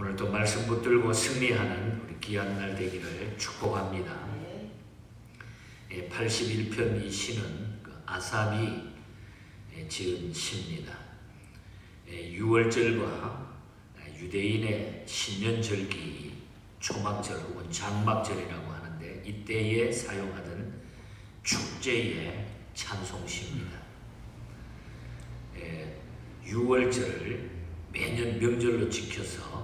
오늘도 말씀 붙들고 승리하는 우리 귀한 날 되기를 축복합니다. 81편 이 시는 아삽이 지은 시입니다. 6월절과 유대인의 신년절기, 초막절 혹은 장막절이라고 하는데 이때에 사용하던 축제의 찬송시입니다. 6월절을 매년 명절로 지켜서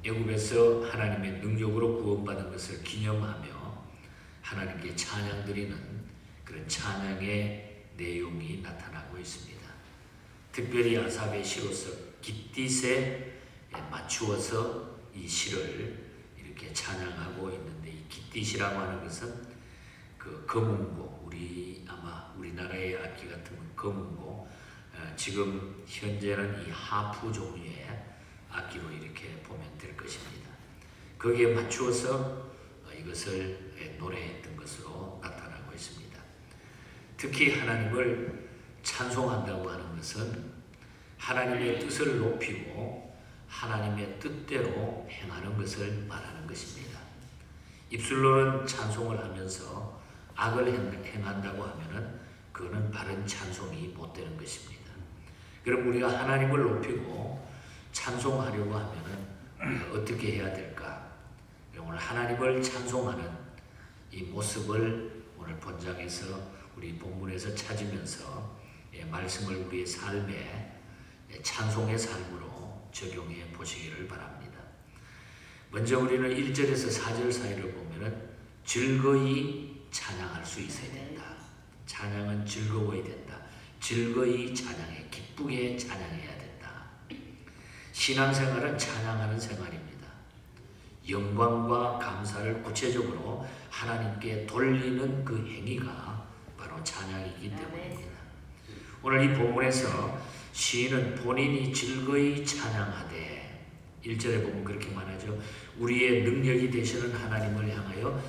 애굽에서 하나님의 능력으로 구원받은 것을 기념하며 하나님께 찬양드리는 그런 찬양의 내용이 나타나고 있습니다. 특별히 아삽의 시로서 깃딧에 맞추어서 이 시를 이렇게 찬양하고 있는데, 이 깃딧이라고 하는 것은 그 거문고, 아마 우리나라의 악기 같은 거문고, 지금 현재는 이 하프 종류의 악기로 이렇게 보면 될 것입니다. 거기에 맞추어서 이것을 노래했던 것으로 나타나고 있습니다. 특히 하나님을 찬송한다고 하는 것은 하나님의 뜻을 높이고 하나님의 뜻대로 행하는 것을 말하는 것입니다. 입술로는 찬송을 하면서 악을 행한다고 하면은 그거는 바른 찬송이 못 되는 것입니다. 그럼 우리가 하나님을 높이고 찬송하려고 하면은 어떻게 해야 될까? 오늘 하나님을 찬송하는 이 모습을 오늘 본장에서 우리 본문에서 찾으면서 말씀을 우리의 삶에 찬송의 삶으로 적용해 보시기를 바랍니다. 먼저 우리는 1절에서 4절 사이를 보면은 즐거이 찬양할 수 있어야 된다. 찬양은 즐거워야 된다. 즐거이 찬양해, 기쁘게 찬양해야 된다. 신앙생활은 찬양하는 생활입니다. 영광과 감사를 구체적으로 하나님께 돌리는 그 행위가 바로 찬양이기 때문입니다. 오늘 이 본문에서 시인은 본인이 즐거이 찬양하되, 1절에 보면 그렇게 말하죠. 우리의 능력이 되시는 하나님을 향하여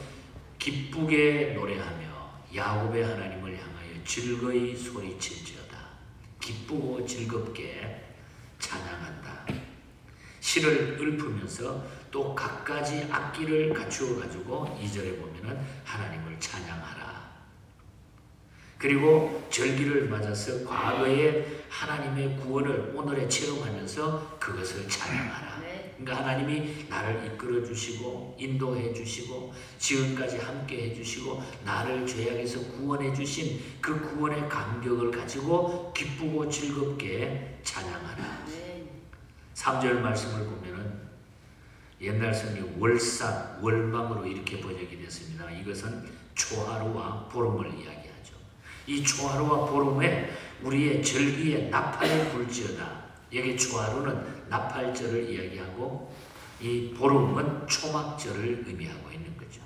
기쁘게 노래하며 야곱의 하나님을 향하여 즐거이 소리칠지어다. 기쁘고 즐겁게 찬양한다. 시를 읊으면서 또 갖가지 악기를 갖추어 가지고 2절에 보면은 하나님을 찬양하라. 그리고 절기를 맞아서 과거의 하나님의 구원을 오늘에 체험하면서 그것을 찬양하라. 그러니까 하나님이 나를 이끌어 주시고 인도해 주시고 지금까지 함께 해 주시고 나를 죄악에서 구원해 주신 그 구원의 감격을 가지고 기쁘고 즐겁게 찬양하라. 3절 말씀을 보면은 옛날 성경 월상, 월망으로 이렇게 번역이 됐습니다. 이것은 초하루와 보름을 이야기하죠. 이 초하루와 보름에 우리의 절기에 나팔을 불지어다. 여기 초하루는 나팔절을 이야기하고 이 보름은 초막절을 의미하고 있는 거죠.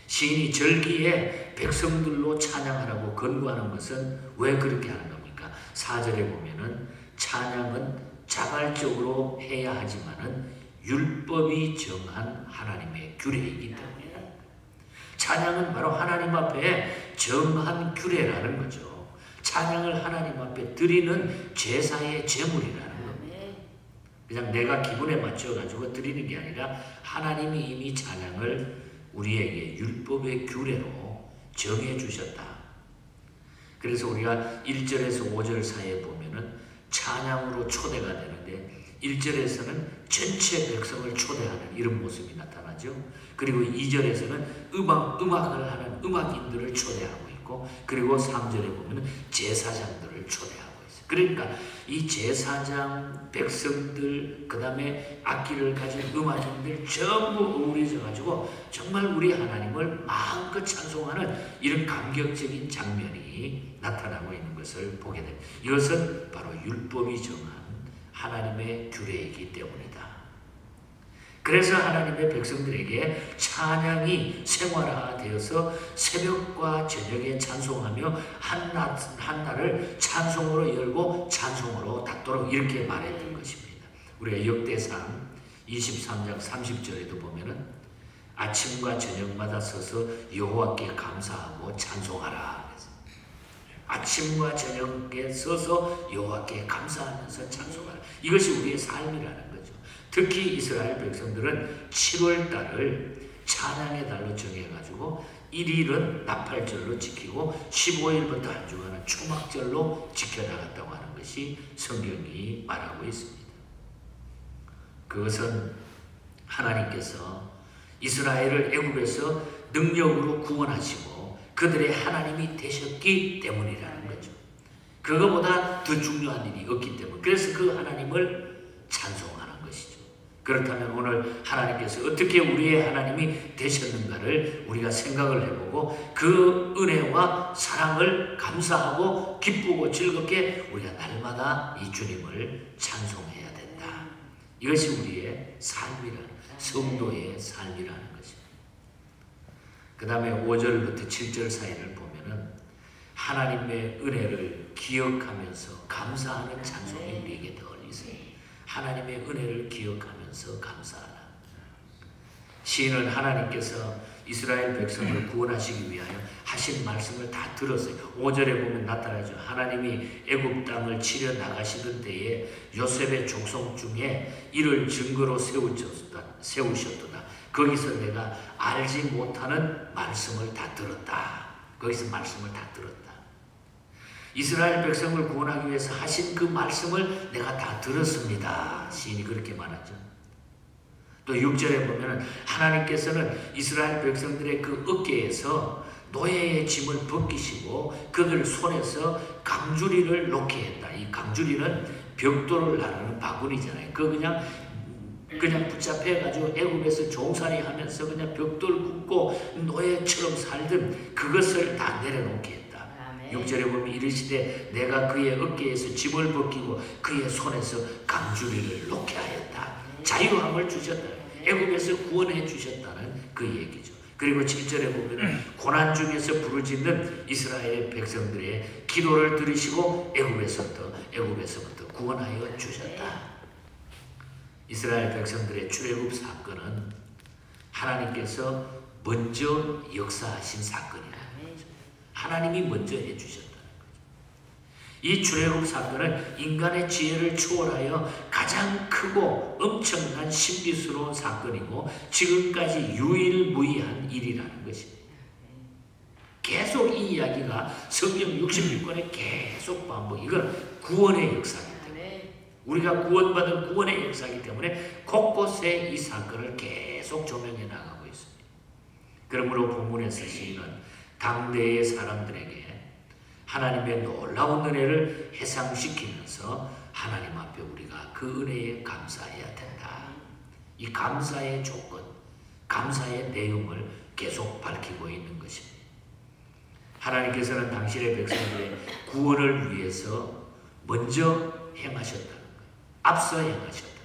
시인이 절기에 백성들로 찬양하라고 권고하는 것은 왜 그렇게 하는 겁니까? 4절에 보면은 찬양은 자발적으로 해야 하지만은 율법이 정한 하나님의 규례이기 때문이다. 찬양은 바로 하나님 앞에 정한 규례라는 거죠. 찬양을 하나님 앞에 드리는 제사의 제물이라는 겁니다. 그냥 내가 기분에 맞춰가지고 드리는 게 아니라 하나님이 이미 찬양을 우리에게 율법의 규례로 정해 주셨다. 그래서 우리가 1절에서 5절 사이에 보면은 찬양으로 초대가 되는데 1절에서는 전체 백성을 초대하는 이런 모습이 나타나죠. 그리고 2절에서는 음악을 하는 음악인들을 초대하고 있고, 그리고 3절에 보면 제사장들을 초대하고 있어요. 그러니까 이 제사장, 백성들, 그 다음에 악기를 가진 음악인들 전부 어우러져 가지고 정말 우리 하나님을 마음껏 찬송하는 이런 감격적인 장면이 나타나고 있는 것을 보게 됩니다. 이것은 바로 율법이 정한 하나님의 규례이기 때문이다. 그래서 하나님의 백성들에게 찬양이 생활화되어서 새벽과 저녁에 찬송하며 한날을 찬송으로 열고 찬송으로 닫도록 이렇게 말했던 것입니다. 우리가 역대상 23장 30절에도 보면은 아침과 저녁마다 서서 여호와께 감사하고 찬송하라. 아침과 저녁에 서서 여호와께 감사하면서 찬송하라. 이것이 우리의 삶이라는 거죠. 특히 이스라엘 백성들은 7월 달을 찬양의 달로 정해가지고 1일은 나팔절로 지키고 15일부터 한 주간은 초막절로 지켜나갔다고 하는 것이 성경이 말하고 있습니다. 그것은 하나님께서 이스라엘을 애굽에서 능력으로 구원하시고 그들의 하나님이 되셨기 때문이라는 거죠. 그거보다 더 중요한 일이 없기 때문에, 그래서 그 하나님을 찬송하는 것이죠. 그렇다면 오늘 하나님께서 어떻게 우리의 하나님이 되셨는가를 우리가 생각을 해보고 그 은혜와 사랑을 감사하고 기쁘고 즐겁게 우리가 날마다 이 주님을 찬송해야 된다. 이것이 우리의 삶이라는, 성도의 삶이라는 것입니다. 그 다음에 5절부터 7절 사이를 보면은 하나님의 은혜를 기억하면서 감사하는 찬송이 우리에게 더 있어요. 하나님의 은혜를 기억하면서 감사하라. 시인은 하나님께서 이스라엘 백성을 구원하시기 위하여 하신 말씀을 다 들었어요. 5절에 보면 나타나죠. 하나님이 애굽 땅을 치려 나가시던 때에 요셉의 족속 중에 이를 증거로 세우셨도다. 거기서 내가 알지 못하는 말씀을 다 들었다. 거기서 말씀을 다 들었다. 이스라엘 백성을 구원하기 위해서 하신 그 말씀을 내가 다 들었습니다. 시인이 그렇게 말하죠. 또 6절에 보면 하나님께서는 이스라엘 백성들의 그 어깨에서 노예의 짐을 벗기시고 그들 손에서 강주리를 놓게 했다. 이 강주리는 벽돌을 나르는 바구니잖아요. 그냥 붙잡혀가지고 애굽에서 종살이 하면서 그냥 벽돌 굽고 노예처럼 살던 그것을 다 내려놓게 했다. 6절에 보면 이르시되 내가 그의 어깨에서 짐을 벗기고 그의 손에서 강주리를 놓게 하였다. 자유함을 주셨다. 애굽에서 구원해 주셨다는 그 얘기죠. 그리고 7절에 보면 고난 중에서 부르짖는 이스라엘 백성들의 기도를 들으시고 애굽에서부터 구원하여 주셨다. 이스라엘 백성들의 출애굽 사건은 하나님께서 먼저 역사하신 사건이라. 하나님이 먼저 해주셨다는 거죠. 이 출애굽 사건은 인간의 지혜를 초월하여 가장 크고 엄청난 신비스러운 사건이고 지금까지 유일무이한 일이라는 것입니다. 계속 이 이야기가 성경 66권에 계속 반복. 이건 구원의 역사이기 때문에, 우리가 구원받은 구원의 역사이기 때문에 곳곳에 이 사건을 계속 조명해 나가고 있습니다. 그러므로 본문에서 시인은 당대의 사람들에게 하나님의 놀라운 은혜를 해상시키면서 하나님 앞에 우리가 그 은혜에 감사해야 된다. 이 감사의 조건, 감사의 내용을 계속 밝히고 있는 것입니다. 하나님께서는 당신의 백성들의 구원을 위해서 먼저 행하셨다는 거예요. 앞서 행하셨다.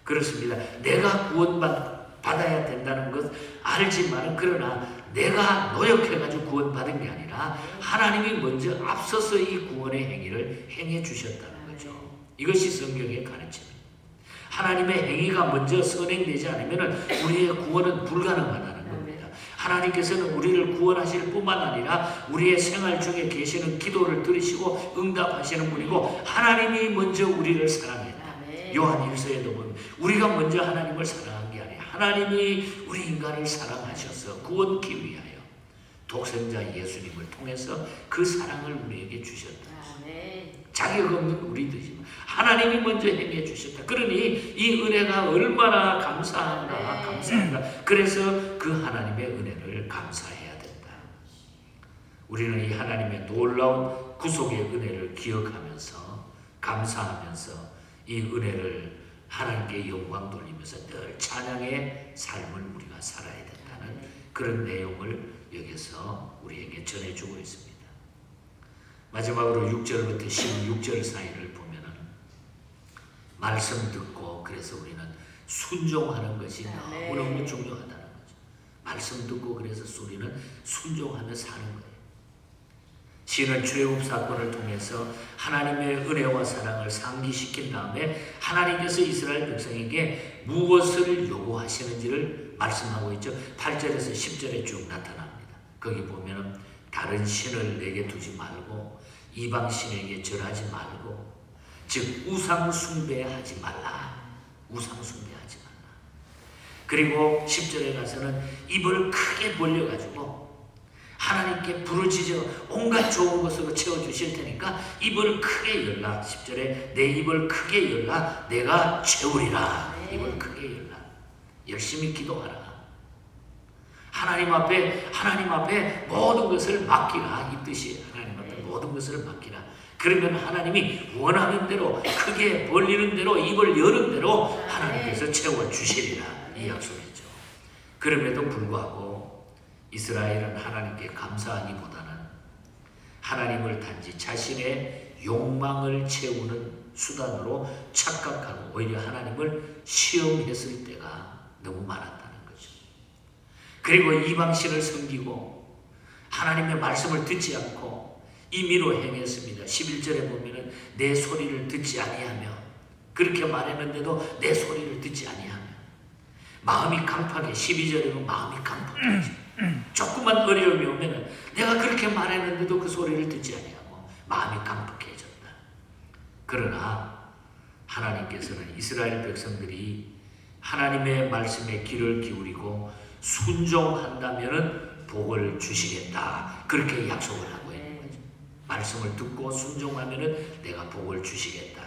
그렇습니다. 내가 구원받아야 된다는 것 알지만, 그러나 내가 노력해가지고 구원받은 게 아니라 하나님이 먼저 앞서서 이 구원의 행위를 행해 주셨다는 거죠. 이것이 성경의 가르침입니다. 하나님의 행위가 먼저 선행되지 않으면 우리의 구원은 불가능하다는 겁니다. 하나님께서는 우리를 구원하실 뿐만 아니라 우리의 생활 중에 계시는 기도를 들으시고 응답하시는 분이고 하나님이 먼저 우리를 사랑했다. 요한 1서에도 보면 우리가 먼저 하나님을 사랑한 게 아니라 하나님이 우리 인간을 사랑하셔서 구원기 위하여 독생자 예수님을 통해서 그 사랑을 우리에게 주셨다. 자격 없는 우리들이지만 하나님이 먼저 행해 주셨다. 그러니 이 은혜가 얼마나 감사한가. 그래서 그 하나님의 은혜를 감사해야 된다. 우리는 이 하나님의 놀라운 구속의 은혜를 기억하면서 감사하면서 이 은혜를 하나님께 영광 돌리면서 늘 찬양의 삶을 우리가 살아야 된다는 그런 내용을 여기서 우리에게 전해주고 있습니다. 마지막으로 6절부터 16절 사이를 보면은 말씀 듣고, 그래서 우리는 순종하는 것이 너무너무 중요하다는 거죠. 말씀 듣고 그래서 우리는 순종하며 사는 거예요. 시인은 출애굽 사건을 통해서 하나님의 은혜와 사랑을 상기시킨 다음에 하나님께서 이스라엘 백성에게 무엇을 요구하시는지를 말씀하고 있죠. 8절에서 10절에 쭉 나타납니다. 거기 보면 다른 신을 내게 두지 말고 이방 신에게 절하지 말고 즉 우상 숭배하지 말라. 우상 숭배하지 말라. 그리고 10절에 가서는 입을 크게 벌려가지고 하나님께 부르짖어 온갖 좋은 것으로 채워주실 테니까 입을 크게 열라. 10절에 내 입을 크게 열라. 내가 채우리라. 입을 크게 열라. 열심히 기도하라. 하나님 앞에 모든 것을 맡기라. 이 뜻이 하나님 앞에 모든 것을 맡기라. 그러면 하나님이 원하는 대로 크게 벌리는 대로 입을 여는 대로 하나님께서 채워주시리라. 이 약속이죠. 그럼에도 불구하고 이스라엘은 하나님께 감사하기보다는 하나님을 단지 자신의 욕망을 채우는 수단으로 착각하고 오히려 하나님을 시험했을 때가 너무 많았다는 거죠. 그리고 이방신을 섬기고 하나님의 말씀을 듣지 않고 임의로 행했습니다. 11절에 보면은 내 소리를 듣지 아니하며, 그렇게 말했는데도 내 소리를 듣지 아니하며 마음이 강팍해. 12절에는 마음이 강팍해져. 조금만 어려움이 오면은 내가 그렇게 말했는데도 그 소리를 듣지 아니하고 마음이 강팍해졌다. 그러나 하나님께서는 이스라엘 백성들이 하나님의 말씀에 귀를 기울이고 순종한다면은 복을 주시겠다. 그렇게 약속을 하고 있는 거죠. 말씀을 듣고 순종하면은 내가 복을 주시겠다.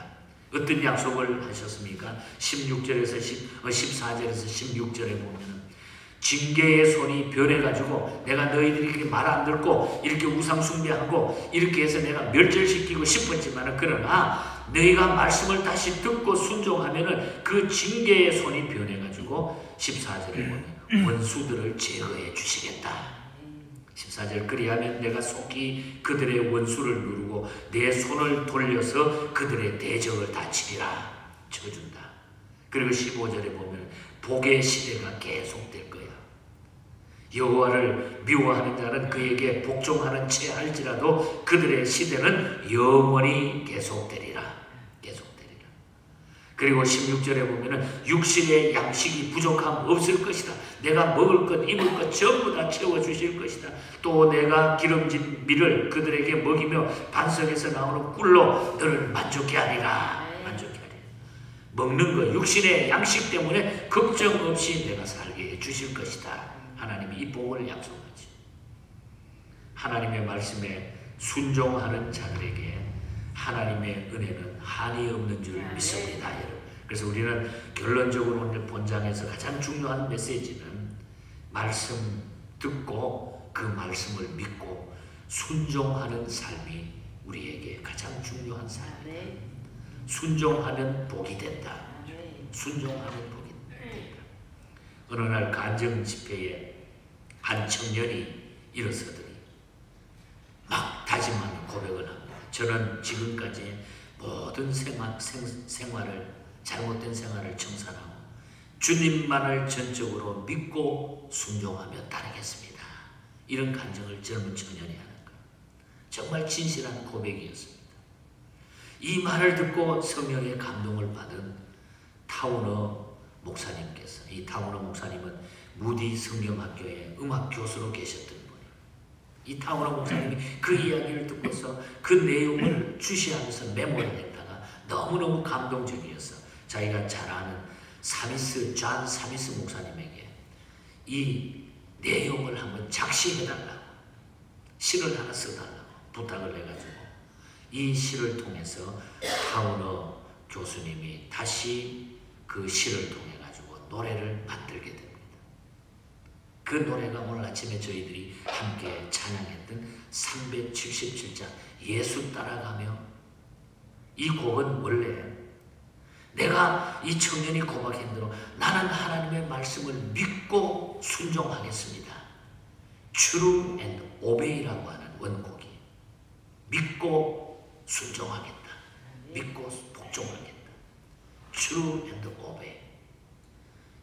어떤 약속을 하셨습니까? 14절에서 16절에 보면은 징계의 손이 변해가지고 내가 너희들이 말 안 듣고 이렇게 우상 숭배하고 이렇게 해서 내가 멸절시키고 싶었지만은 그러나 너희가 말씀을 다시 듣고 순종하면은 그 징계의 손이 변해가지고 14절에 보면 원수들을 제거해 주시겠다. 14절 그리하면 내가 속히 그들의 원수를 누르고 내 손을 돌려서 그들의 대적을 다치리라. 쳐준다. 그리고 15절에 보면 복의 시대가 계속될 거야. 여호와를 미워하는 자는 그에게 복종하는 채 할지라도 그들의 시대는 영원히 계속되리라. 계속되리라. 그리고 16절에 보면은 육신의 양식이 부족함 없을 것이다. 내가 먹을 것, 입을 것 전부 다 채워주실 것이다. 또 내가 기름진 밀을 그들에게 먹이며 반석에서 나오는 꿀로 너를 만족케 하리라. 만족케 하리라. 먹는 것, 육신의 양식 때문에 걱정 없이 내가 살게 해주실 것이다. 하나님이 이 복을 약속하지. 하나님의 말씀에 순종하는 자들에게 하나님의 은혜는 한이 없는 줄 믿습니다. 여러분. 그래서 우리는 결론적으로 오늘 본장에서 가장 중요한 메시지는 말씀 듣고 그 말씀을 믿고 순종하는 삶이 우리에게 가장 중요한 삶이다. 순종하면 복이 된다. 순종하면 복이 된다. 어느 날 간증 집회에 한 청년이 일어서더니 막 다짐하는 고백을 합니다. 저는 지금까지 모든 생활을 잘못된 생활을 청산하고 주님만을 전적으로 믿고 순종하며 따르겠습니다. 이런 간증을 젊은 청년이 하는 거예요. 정말 진실한 고백이었습니다. 이 말을 듣고 성령의 감동을 받은 타우너 목사님께서, 이 타우너 목사님은 무디 성경학교의 음악 교수로 계셨던 분이에요. 이 타우너 목사님이 그 이야기를 듣고서 그 내용을 주시하면서 메모를 했다가 너무너무 감동적이어서 자기가 잘 아는 존 사미스 목사님에게 이 내용을 한번 작시해달라고, 시를 하나 써달라고 부탁을 해가지고 이 시를 통해서 타우너 교수님이 다시 그 시를 통해 가지고 노래를 만들게 됩니다. 그 노래가 오늘 아침에 저희들이 함께 찬양했던 377장 예수 따라가며, 이 곡은 원래 내가 이 청년이 고백한 대로 나는 하나님의 말씀을 믿고 순종하겠습니다. True and Obey라고 하는 원곡이 믿고 순종하겠다. 믿고 복종하겠다. True and Obey.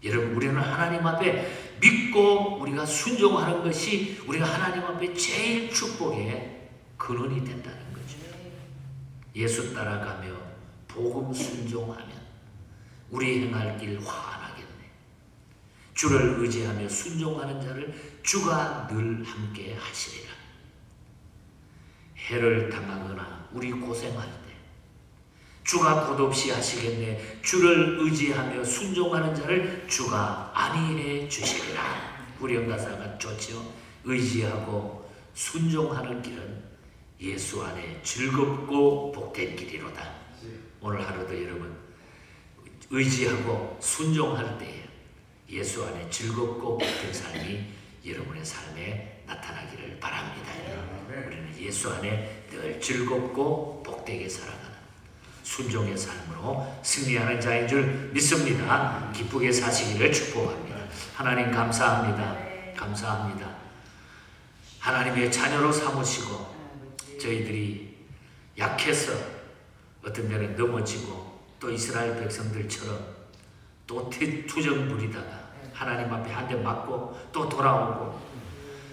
여러분, 우리는 하나님 앞에 믿고 우리가 순종하는 것이 우리가 하나님 앞에 제일 축복의 근원이 된다는 거죠. 예수 따라가며 복음 순종하면 우리 행할 길 환하겠네. 주를 의지하며 순종하는 자를 주가 늘 함께 하시리라. 해를 당하거나 우리 고생할 때 주가 곧없이 하시겠네. 주를 의지하며 순종하는 자를 주가 안위해 주시리라. 우리 영가사가 좋죠. 의지하고 순종하는 길은 예수 안에 즐겁고 복된 길이로다. 오늘 하루도 여러분 의지하고 순종할 때에 예수 안에 즐겁고 복된 삶이 여러분의 삶에 나타나기를 바랍니다. 우리는 예수 안에 늘 즐겁고 복되게 살아가는 순종의 삶으로 승리하는 자인 줄 믿습니다. 기쁘게 사시기를 축복합니다. 하나님 감사합니다. 감사합니다. 하나님의 자녀로 삼으시고 저희들이 약해서 어떤 때는 넘어지고 또 이스라엘 백성들처럼 또 투정 부리다가 하나님 앞에 한 대 맞고 또 돌아오고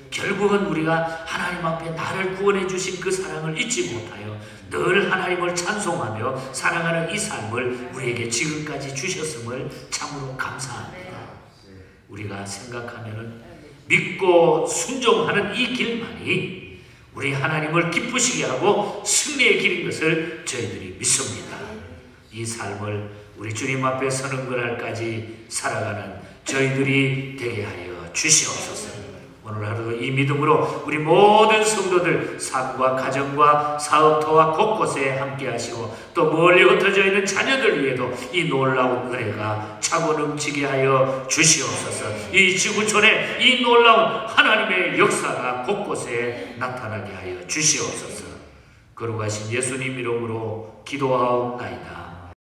결국은 우리가 하나님 앞에 나를 구원해 주신 그 사랑을 잊지 못하여 늘 하나님을 찬송하며 사랑하는 이 삶을 우리에게 지금까지 주셨음을 참으로 감사합니다. 우리가 생각하면은 믿고 순종하는 이 길만이 우리 하나님을 기쁘시게 하고 승리의 길인 것을 저희들이 믿습니다. 이 삶을 우리 주님 앞에 서는 그날까지 살아가는 저희들이 되게 하여 주시옵소서. 오늘 하루도 이 믿음으로 우리 모든 성도들 삶과 가정과 사업터와 곳곳에 함께 하시고 또 멀리 흩어져 있는 자녀들 위에도 이 놀라운 은혜가 차고 넘치게 하여 주시옵소서. 이 지구촌에 이 놀라운 하나님의 역사가 곳곳에 나타나게 하여 주시옵소서. 거룩하신 예수님 이름으로 기도하옵나이다.